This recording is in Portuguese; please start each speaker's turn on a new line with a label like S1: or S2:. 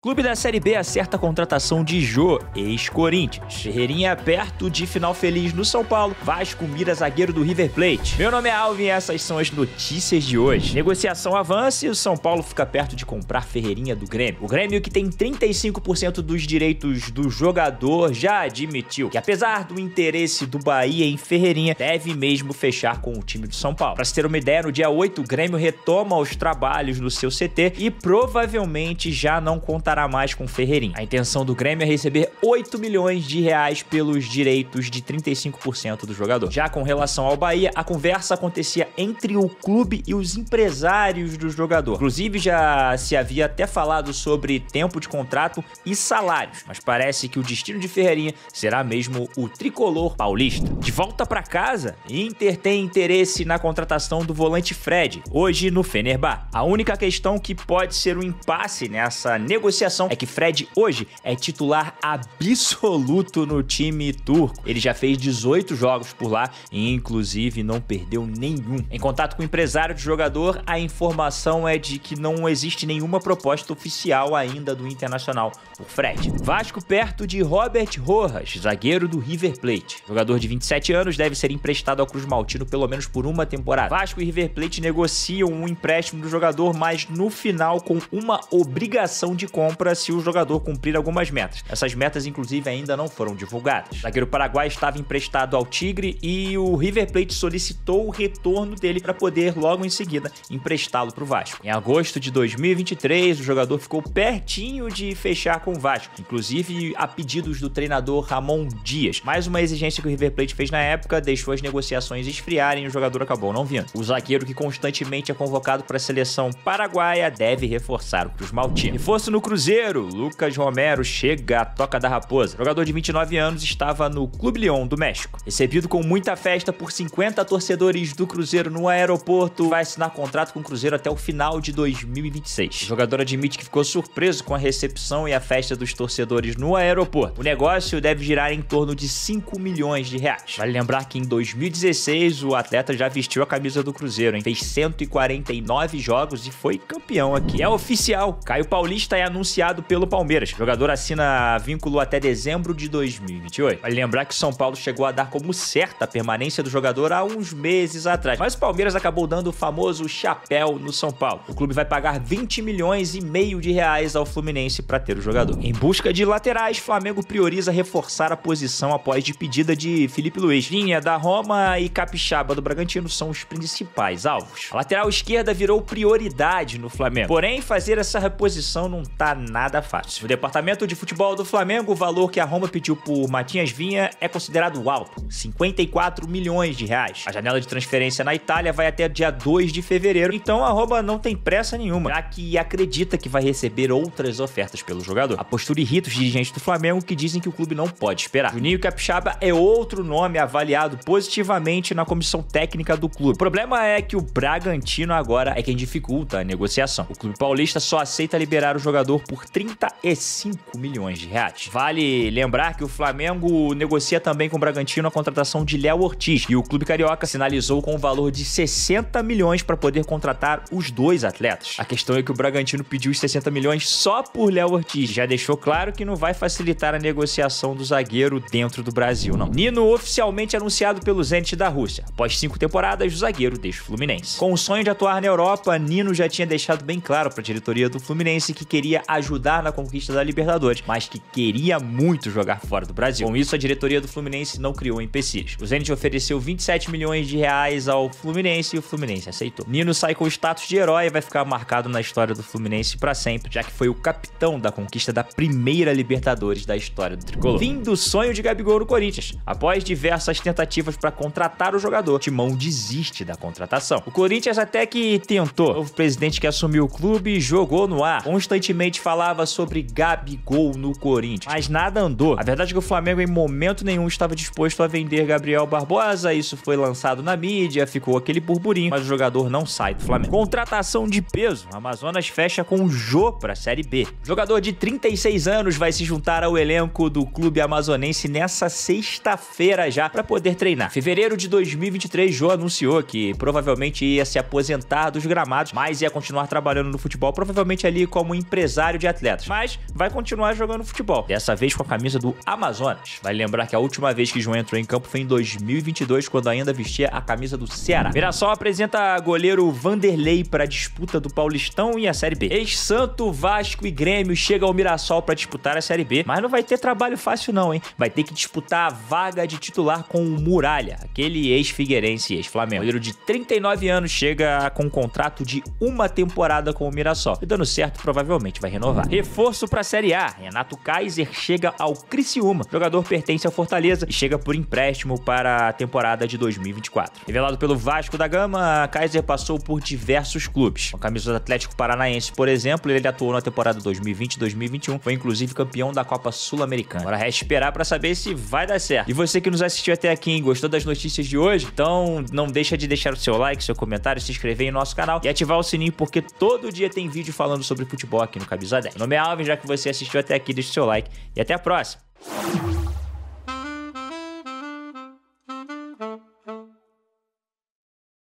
S1: Clube da Série B acerta a contratação de Jô, ex-Corinthians. Ferreirinha perto de final feliz no São Paulo. Vasco mira zagueiro do River Plate. Meu nome é Alvin e essas são as notícias de hoje. Negociação avança e o São Paulo fica perto de comprar Ferreirinha do Grêmio. O Grêmio, que tem 35% dos direitos do jogador, já admitiu que, apesar do interesse do Bahia em Ferreirinha, deve mesmo fechar com o time do São Paulo. Para se ter uma ideia, no dia 8, o Grêmio retoma os trabalhos no seu CT e provavelmente já não contará mais com Ferreirinha. A intenção do Grêmio é receber 8 milhões de reais pelos direitos de 35% do jogador. Já com relação ao Bahia, a conversa acontecia entre o clube e os empresários do jogador. Inclusive, já se havia até falado sobre tempo de contrato e salários, mas parece que o destino de Ferreirinha será mesmo o tricolor paulista. De volta para casa, Inter tem interesse na contratação do volante Fred, hoje no Fenerbahçe. A única questão que pode ser um impasse nessa negociação é que Fred hoje é titular absoluto no time turco. Ele já fez 18 jogos por lá e inclusive não perdeu nenhum. Em contato com o empresário do jogador, a informação é de que não existe nenhuma proposta oficial ainda do Internacional por Fred. Vasco perto de Robert Rojas, zagueiro do River Plate. O jogador de 27 anos deve ser emprestado ao Cruz Maltino pelo menos por uma temporada. Vasco e River Plate negociam um empréstimo do jogador, mas no final com uma obrigação de compra se o jogador cumprir algumas metas. Essas metas, inclusive, ainda não foram divulgadas. O zagueiro paraguaio estava emprestado ao Tigre e o River Plate solicitou o retorno dele para poder, logo em seguida, emprestá-lo para o Vasco. Em agosto de 2023, o jogador ficou pertinho de fechar com o Vasco, inclusive a pedidos do treinador Ramon Dias. Mais uma exigência que o River Plate fez na época deixou as negociações esfriarem e o jogador acabou não vindo. O zagueiro, que constantemente é convocado para a seleção paraguaia, deve reforçar o Cruz Maltino. E fosse no Cruzeiro, Lucas Romero chega à Toca da Raposa. O jogador de 29 anos estava no Clube León do México. Recebido com muita festa por 50 torcedores do Cruzeiro no aeroporto, vai assinar contrato com o Cruzeiro até o final de 2026. O jogador admite que ficou surpreso com a recepção e a festa dos torcedores no aeroporto. O negócio deve girar em torno de 5 milhões de reais. Vale lembrar que em 2016 o atleta já vestiu a camisa do Cruzeiro, hein? Fez 149 jogos e foi campeão aqui. É oficial, Caio Paulista é anunciado pelo Palmeiras. O jogador assina vínculo até dezembro de 2028. Vale lembrar que o São Paulo chegou a dar como certa a permanência do jogador há uns meses atrás, mas o Palmeiras acabou dando o famoso chapéu no São Paulo. O clube vai pagar 20 milhões e meio de reais ao Fluminense para ter o jogador. Em busca de laterais, Flamengo prioriza reforçar a posição após de pedida de Felipe Luiz. Vinha da Roma e Capixaba do Bragantino são os principais alvos. A lateral esquerda virou prioridade no Flamengo, porém fazer essa reposição não tá nada fácil. No departamento de futebol do Flamengo, o valor que a Roma pediu por Matias Vinha é considerado alto, 54 milhões de reais. A janela de transferência na Itália vai até dia 2 de fevereiro, então a Roma não tem pressa nenhuma, já que acredita que vai receber outras ofertas pelo jogador. A postura irrita os dirigentes do Flamengo, que dizem que o clube não pode esperar. Juninho Capixaba é outro nome avaliado positivamente na comissão técnica do clube. O problema é que o Bragantino agora é quem dificulta a negociação. O clube paulista só aceita liberar o jogador por 35 milhões de reais. Vale lembrar que o Flamengo negocia também com o Bragantino a contratação de Léo Ortiz, e o clube carioca sinalizou com o valor de 60 milhões para poder contratar os dois atletas. A questão é que o Bragantino pediu os 60 milhões só por Léo Ortiz. Já deixou claro que não vai facilitar a negociação do zagueiro dentro do Brasil, não. Nino oficialmente anunciado pelo Zenit da Rússia. Após 5 temporadas, o zagueiro deixa o Fluminense. Com o sonho de atuar na Europa, Nino já tinha deixado bem claro para a diretoria do Fluminense que queria ajudar na conquista da Libertadores, mas que queria muito jogar fora do Brasil. Com isso, a diretoria do Fluminense não criou empecilhos. O Zenit ofereceu 27 milhões de reais ao Fluminense e o Fluminense aceitou. Nino sai com o status de herói e vai ficar marcado na história do Fluminense para sempre, já que foi o capitão da conquista da primeira Libertadores da história do tricolor. Fim do sonho de Gabigol no Corinthians. Após diversas tentativas para contratar o jogador, Timão desiste da contratação. O Corinthians até que tentou. O novo presidente que assumiu o clube jogou no ar. Constantemente falava sobre Gabigol no Corinthians, mas nada andou. A verdade é que o Flamengo em momento nenhum estava disposto a vender Gabriel Barbosa. Isso foi lançado na mídia, ficou aquele burburinho, mas o jogador não sai do Flamengo. Contratação de peso. A Amazonas fecha com o Jô para a Série B. O jogador de 36 anos vai se juntar ao elenco do clube amazonense nessa sexta-feira já para poder treinar. Em fevereiro de 2023, Jô anunciou que provavelmente ia se aposentar dos gramados, mas ia continuar trabalhando no futebol, provavelmente ali como empresário centenário de atletas, mas vai continuar jogando futebol, dessa vez com a camisa do Amazonas. Vale lembrar que a última vez que João entrou em campo foi em 2022, quando ainda vestia a camisa do Ceará. Mirassol apresenta goleiro Vanderlei para a disputa do Paulistão e a Série B. Ex-Santo, Vasco e Grêmio chegam ao Mirassol para disputar a Série B, mas não vai ter trabalho fácil não, hein? Vai ter que disputar a vaga de titular com o Muralha, aquele ex-Figueirense e ex-Flamengo. O goleiro de 39 anos chega com um contrato de uma temporada com o Mirassol, e dando certo, provavelmente vai renovar. Reforço para a Série A. Renato Kaiser chega ao Criciúma. O jogador pertence ao Fortaleza e chega por empréstimo para a temporada de 2024. Revelado pelo Vasco da Gama, Kaiser passou por diversos clubes. Com a camisa do Atlético Paranaense, por exemplo, ele atuou na temporada 2020-2021, foi inclusive campeão da Copa Sul-Americana. Agora resta esperar para saber se vai dar certo. E você que nos assistiu até aqui, hein? Gostou das notícias de hoje? Então não deixa de deixar o seu like, seu comentário, se inscrever em nosso canal e ativar o sininho, porque todo dia tem vídeo falando sobre futebol aqui no Camisa 10. Meu nome é Alvin, já que você assistiu até aqui, deixa o seu like e até a próxima!